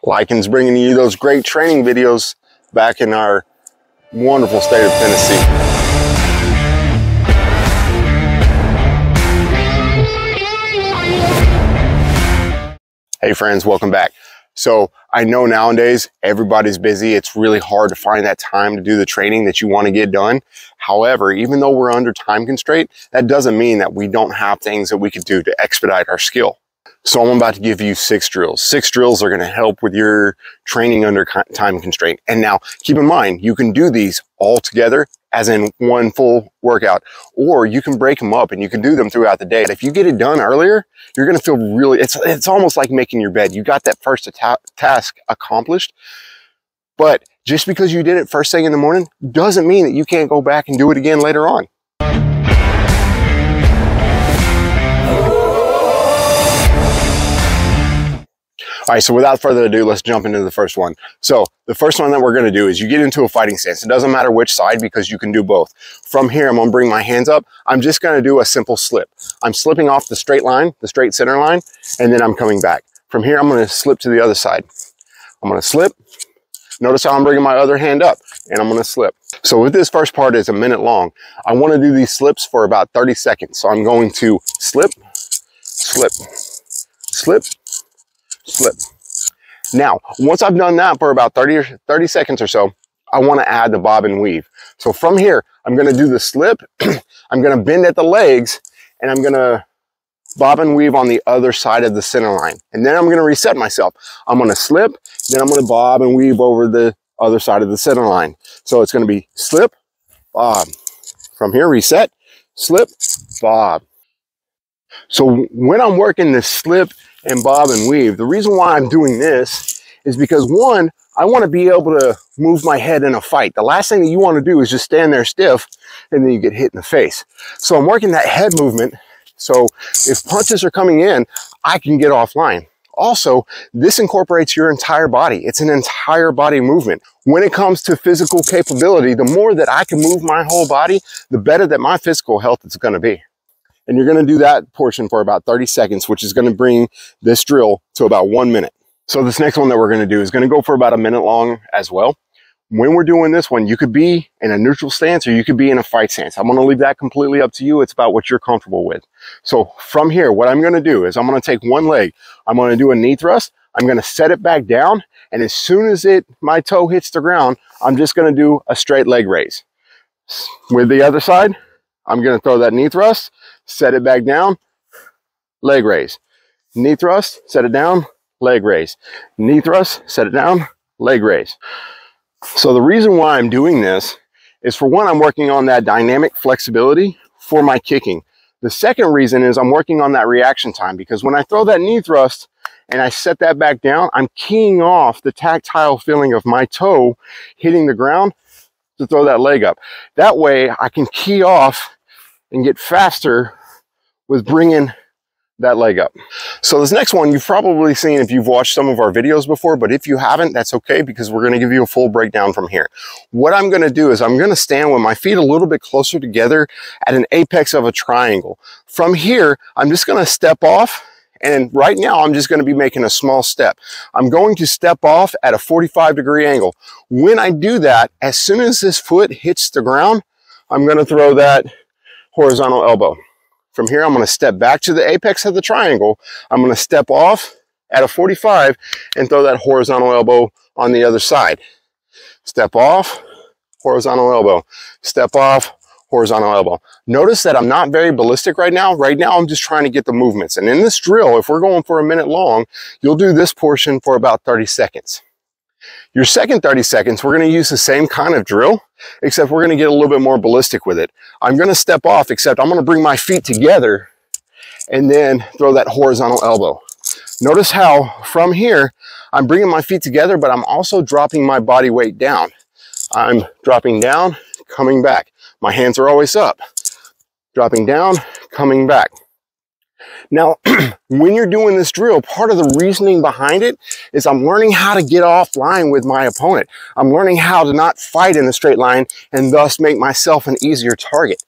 Lycan's bringing you those great training videos back in our wonderful state of Tennessee. Hey friends, welcome back. So I know nowadays everybody's busy. It's really hard to find that time to do the training that you want to get done. However, even though we're under time constraint, that doesn't mean that we don't have things that we could do to expedite our skill. So I'm about to give you 6 drills. 6 drills are going to help with your training under time constraint. And now keep in mind, you can do these all together as in one full workout, or you can break them up and you can do them throughout the day. If you get it done earlier, you're going to feel really, it's almost like making your bed. You got that first task accomplished, but just because you did it first thing in the morning doesn't mean that you can't go back and do it again later on. All right, so without further ado, let's jump into the first one. So the first one that we're gonna do is you get into a fighting stance. It doesn't matter which side because you can do both. From here, I'm gonna bring my hands up. I'm just gonna do a simple slip. I'm slipping off the straight line, the straight center line, and then I'm coming back. From here, I'm gonna slip to the other side. I'm gonna slip. Notice how I'm bringing my other hand up and I'm gonna slip. So with this first part is a minute long. I wanna do these slips for about 30 seconds. So I'm going to slip, slip, slip, slip. Now, once I've done that for about 30 seconds or so, I want to add the bob and weave. So from here, I'm going to do the slip. I'm going to bend at the legs and I'm going to bob and weave on the other side of the center line. And then I'm going to reset myself. I'm going to slip, then I'm going to bob and weave over the other side of the center line. So it's going to be slip, bob. From here, reset, slip, bob. So when I'm working this slip and bob and weave, the reason why I'm doing this is because one, I want to be able to move my head in a fight. The last thing that you want to do is just stand there stiff and then you get hit in the face. So I'm working that head movement. So if punches are coming in, I can get offline. Also, this incorporates your entire body. It's an entire body movement. When it comes to physical capability, the more that I can move my whole body, the better that my physical health is going to be. And you're going to do that portion for about 30 seconds, which is going to bring this drill to about 1 minute. So this next one that we're going to do is going to go for about a minute long as well. When we're doing this one, you could be in a neutral stance or you could be in a fight stance. I'm going to leave that completely up to you. It's about what you're comfortable with. So from here, what I'm going to do is I'm going to take one leg. I'm going to do a knee thrust. I'm going to set it back down. And as soon as my toe hits the ground, I'm just going to do a straight leg raise. With the other side, I'm going to throw that knee thrust, set it back down, leg raise. Knee thrust, set it down, leg raise. Knee thrust, set it down, leg raise. So the reason why I'm doing this is, for one, I'm working on that dynamic flexibility for my kicking. The second reason is I'm working on that reaction time, because when I throw that knee thrust and I set that back down, I'm keying off the tactile feeling of my toe hitting the ground to throw that leg up. That way I can key off and get faster with bringing that leg up. So this next one you've probably seen if you've watched some of our videos before, but if you haven't, that's okay, because we're going to give you a full breakdown from here. What I'm going to do is I'm going to stand with my feet a little bit closer together at an apex of a triangle. From here, I'm just going to step off, and right now I'm just going to be making a small step. I'm going to step off at a 45-degree angle. When I do that, as soon as this foot hits the ground, I'm going to throw that horizontal elbow. From here, I'm going to step back to the apex of the triangle. I'm going to step off at a 45 and throw that horizontal elbow on the other side. Step off, horizontal elbow. Step off, horizontal elbow. Notice that I'm not very ballistic right now. Right now, I'm just trying to get the movements. And in this drill, if we're going for a minute long, you'll do this portion for about 30 seconds. Your second 30 seconds, we're going to use the same kind of drill, except we're going to get a little bit more ballistic with it. I'm going to step off, except I'm going to bring my feet together and then throw that horizontal elbow. Notice how from here, I'm bringing my feet together, but I'm also dropping my body weight down. I'm dropping down, coming back. My hands are always up. Dropping down, coming back. Now, when you're doing this drill, part of the reasoning behind it is I'm learning how to get offline with my opponent. I'm learning how to not fight in a straight line and thus make myself an easier target.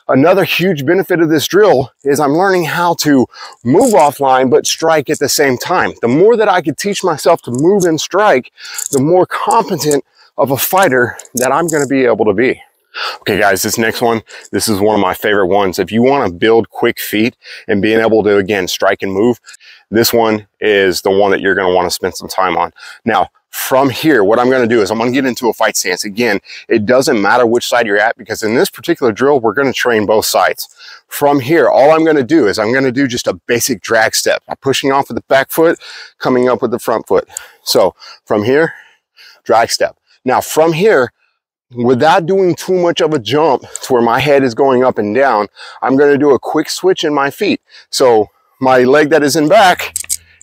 Another huge benefit of this drill is I'm learning how to move offline but strike at the same time. The more that I can teach myself to move and strike, the more competent of a fighter that I'm going to be able to be. Okay guys, this next one, this is one of my favorite ones. If you want to build quick feet and being able to, again, strike and move, this one is the one that you're going to want to spend some time on. Now, from here, what I'm going to do is I'm going to get into a fight stance. Again, it doesn't matter which side you're at, because in this particular drill, we're going to train both sides. From here, all I'm going to do is I'm going to do just a basic drag step. I'm pushing off with the back foot, coming up with the front foot. So from here, drag step. Now from here, without doing too much of a jump to where my head is going up and down, I'm going to do a quick switch in my feet. So my leg that is in back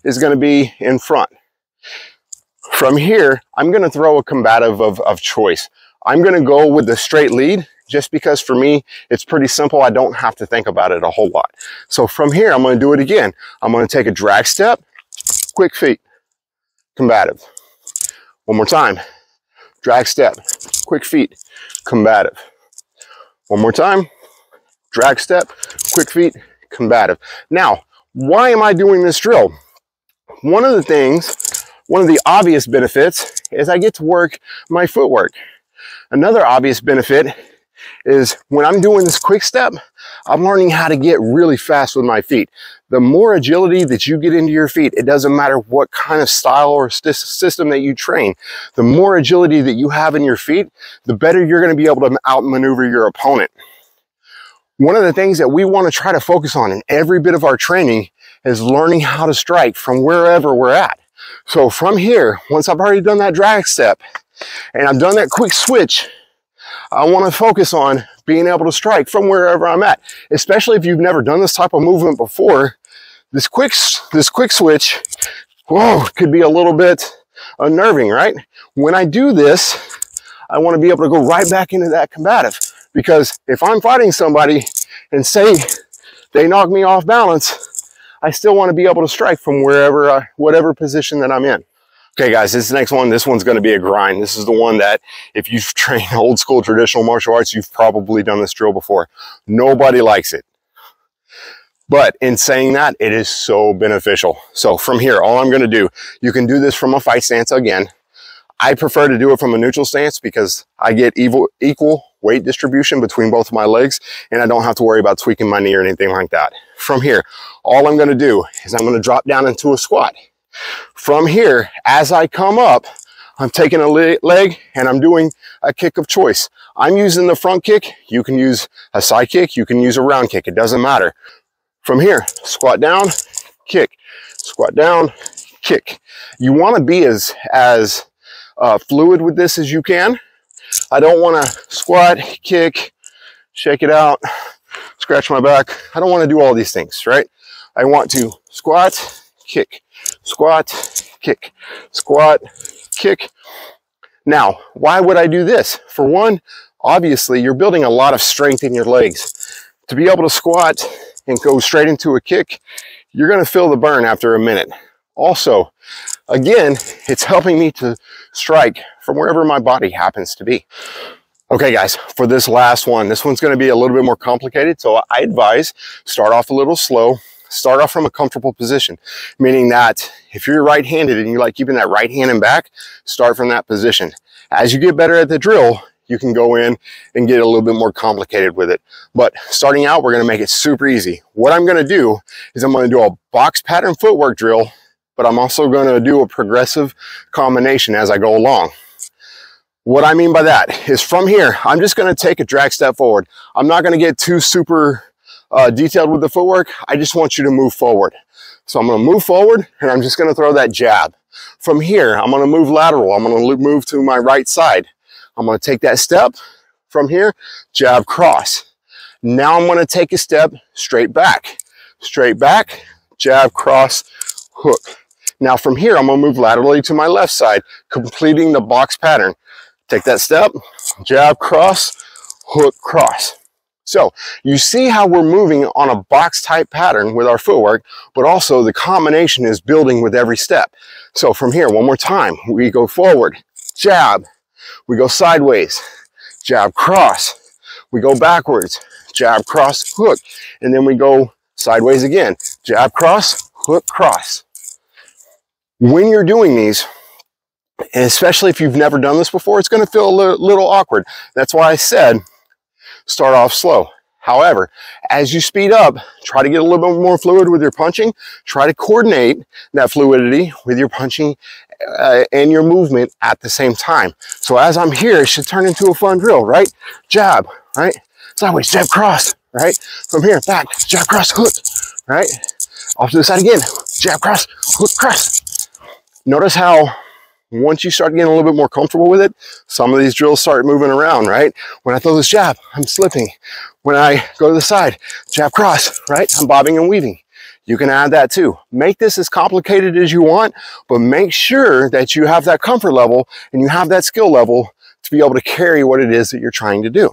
is going to be in front. From here, I'm going to throw a combative of choice. I'm going to go with the straight lead just because for me, it's pretty simple. I don't have to think about it a whole lot. So from here, I'm going to do it again. I'm going to take a drag step, quick feet, combative. One more time. Drag step, quick feet, combative. One more time, drag step, quick feet, combative. Now, why am I doing this drill? One of the obvious benefits is I get to work my footwork. Another obvious benefit is when I'm doing this quick step, I'm learning how to get really fast with my feet. The more agility that you get into your feet, it doesn't matter what kind of style or system that you train, the more agility that you have in your feet, the better you're going to be able to outmaneuver your opponent. One of the things that we want to try to focus on in every bit of our training is learning how to strike from wherever we're at. So from here, once I've already done that drag step and I've done that quick switch, I want to focus on being able to strike from wherever I'm at, especially if you've never done this type of movement before. This quick switch, whoa, could be a little bit unnerving, right? When I do this, I want to be able to go right back into that combative, because if I'm fighting somebody and say they knock me off balance, I still want to be able to strike from wherever, whatever position that I'm in. Okay guys, this next one, this one's going to be a grind. This is the one that if you've trained old school traditional martial arts, you've probably done this drill before. Nobody likes it. But in saying that, it is so beneficial. So from here, all I'm going to do, you can do this from a fight stance again. I prefer to do it from a neutral stance because I get equal weight distribution between both of my legs and I don't have to worry about tweaking my knee or anything like that. From here, all I'm going to do is I'm going to drop down into a squat. From here, as I come up, I'm taking a leg and I'm doing a kick of choice. I'm using the front kick. You can use a side kick. You can use a round kick. It doesn't matter. From here, squat down, kick, squat down, kick. You want to be as fluid with this as you can. I don't want to squat, kick, shake it out, scratch my back. I don't want to do all these things, right? I want to squat, kick, squat, kick, squat, kick. Now, why would I do this? For one, obviously, you're building a lot of strength in your legs. To be able to squat and go straight into a kick, you're going to feel the burn after a minute. Also, again, it's helping me to strike from wherever my body happens to be. Okay guys, for this last one, this one's going to be a little bit more complicated, so I advise start off a little slow. Start off from a comfortable position, meaning that if you're right-handed and you like keeping that right hand in back, start from that position. As you get better at the drill, you can go in and get a little bit more complicated with it. But starting out, we're going to make it super easy. What I'm going to do is I'm going to do a box pattern footwork drill, but I'm also going to do a progressive combination as I go along. What I mean by that is from here, I'm just going to take a drag step forward. I'm not going to get too super detailed with the footwork. I just want you to move forward. So I'm going to move forward and I'm just going to throw that jab. From here, I'm going to move lateral. I'm going to move to my right side. I'm going to take that step from here, jab, cross. Now I'm going to take a step straight back, jab, cross, hook. Now from here, I'm going to move laterally to my left side, completing the box pattern. Take that step, jab, cross, hook, cross. So you see how we're moving on a box type pattern with our footwork, but also the combination is building with every step. So from here, one more time, we go forward, jab, we go sideways, jab, cross, we go backwards, jab, cross, hook, and then we go sideways again, jab, cross, hook, cross. When you're doing these, and especially if you've never done this before, it's going to feel a little awkward. That's why I said start off slow. However, as you speed up, try to get a little bit more fluid with your punching. Try to coordinate that fluidity with your punching and your movement at the same time. So as I'm here, it should turn into a fun drill, right? Jab, right? Sideways, jab, cross, right? From here, back, jab, cross, hook, right? Off to the side again, jab, cross, hook, cross. Notice how once you start getting a little bit more comfortable with it, some of these drills start moving around, right? When I throw this jab, I'm slipping. When I go to the side, jab, cross, right? I'm bobbing and weaving. You can add that too. Make this as complicated as you want, but make sure that you have that comfort level and you have that skill level to be able to carry what it is that you're trying to do.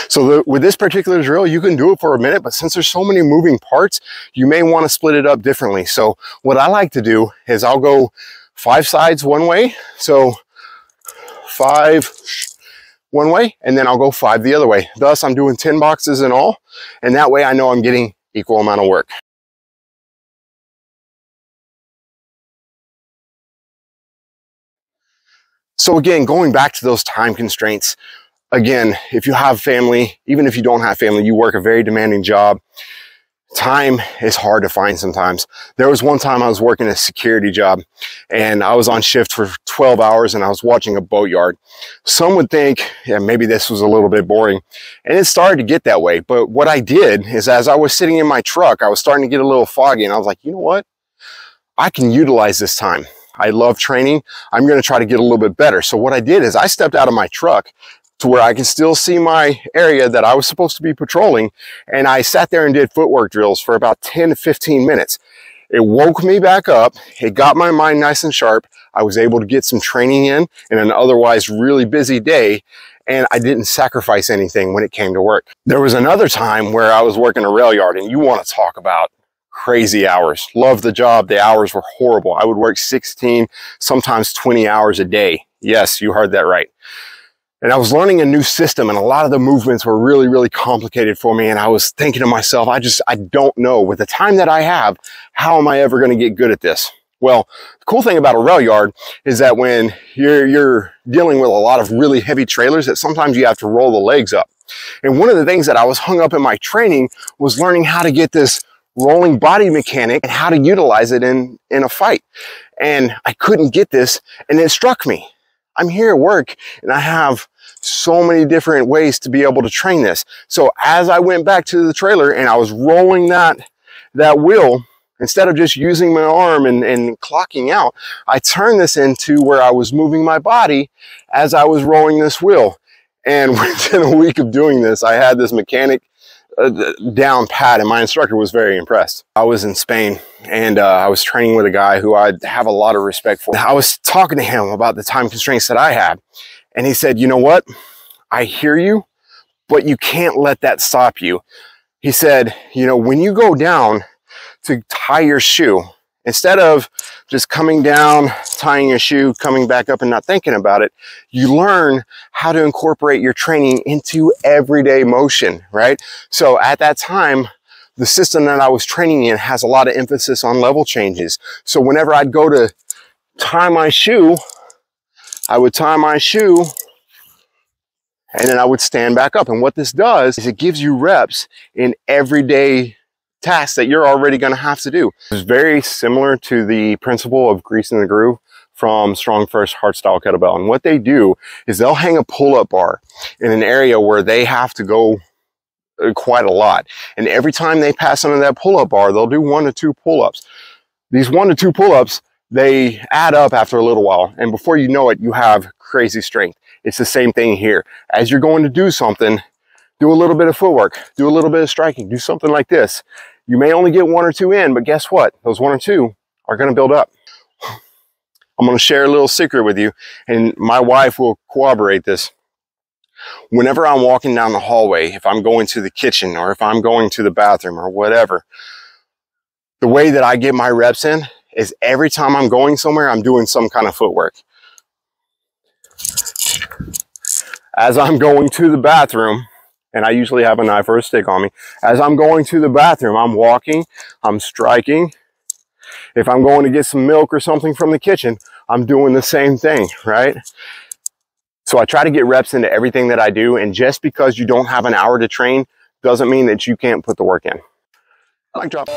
So with this particular drill, you can do it for a minute, but since there's so many moving parts, you may want to split it up differently. So what I like to do is I'll go 5 sides one way, so 5 one way, and then I'll go 5 the other way. Thus, I'm doing 10 boxes in all, and that way I know I'm getting equal amount of work. So again, going back to those time constraints, again, if you have family, even if you don't have family, you work a very demanding job, time is hard to find sometimes. There was one time I was working a security job and I was on shift for 12 hours and I was watching a boatyard. Some would think, yeah, maybe this was a little bit boring. And it started to get that way. But what I did is as I was sitting in my truck, I was starting to get a little foggy and I was like, you know what? I can utilize this time. I love training. I'm going to try to get a little bit better. So what I did is I stepped out of my truck to where I can still see my area that I was supposed to be patrolling. And I sat there and did footwork drills for about 10 to 15 minutes. It woke me back up. It got my mind nice and sharp. I was able to get some training in an otherwise really busy day. And I didn't sacrifice anything when it came to work. There was another time where I was working a rail yard, and you want to talk about crazy hours. Loved the job. The hours were horrible. I would work 16, sometimes 20 hours a day. Yes, you heard that right. And I was learning a new system and a lot of the movements were really, really complicated for me. And I was thinking to myself, I don't know with the time that I have, how am I ever going to get good at this? Well, the cool thing about a rail yard is that when you're dealing with a lot of really heavy trailers, that sometimes you have to roll the legs up. And one of the things that I was hung up in my training was learning how to get this rolling body mechanic and how to utilize it in a fight. And I couldn't get this, and it struck me. I'm here at work and I have so many different ways to be able to train this. So as I went back to the trailer and I was rolling that wheel, instead of just using my arm and clocking out, I turned this into where I was moving my body as I was rolling this wheel. And within a week of doing this, I had this mechanic down pat, and my instructor was very impressed. I was in Spain and I was training with a guy who I have a lot of respect for. I was talking to him about the time constraints that I had, and he said, you know what? I hear you, but you can't let that stop you. He said, you know, when you go down to tie your shoe, instead of just coming down, tying your shoe, coming back up and not thinking about it, you learn how to incorporate your training into everyday motion, right? So at that time, the system that I was training in has a lot of emphasis on level changes. So whenever I'd go to tie my shoe, I would tie my shoe and then I would stand back up. And what this does is it gives you reps in everyday tasks that you're already going to have to do. It's very similar to the principle of greasing the groove from Strong First Hardstyle Kettlebell. And what they do is they'll hang a pull-up bar in an area where they have to go quite a lot. And every time they pass under that pull-up bar, they'll do 1 to 2 pull-ups. These 1 to 2 pull-ups, they add up after a little while. And before you know it, you have crazy strength. It's the same thing here. As you're going to do something, do a little bit of footwork, do a little bit of striking, do something like this. You may only get 1 or 2 in, but guess what? Those 1 or 2 are going to build up. I'm going to share a little secret with you, and my wife will corroborate this. Whenever I'm walking down the hallway, if I'm going to the kitchen or if I'm going to the bathroom or whatever, the way that I get my reps in is every time I'm going somewhere, I'm doing some kind of footwork. As I'm going to the bathroom, and I usually have a knife or a stick on me, as I'm going to the bathroom, I'm walking, I'm striking. If I'm going to get some milk or something from the kitchen, I'm doing the same thing, right? So I try to get reps into everything that I do, and just because you don't have an hour to train doesn't mean that you can't put the work in. Mic drop.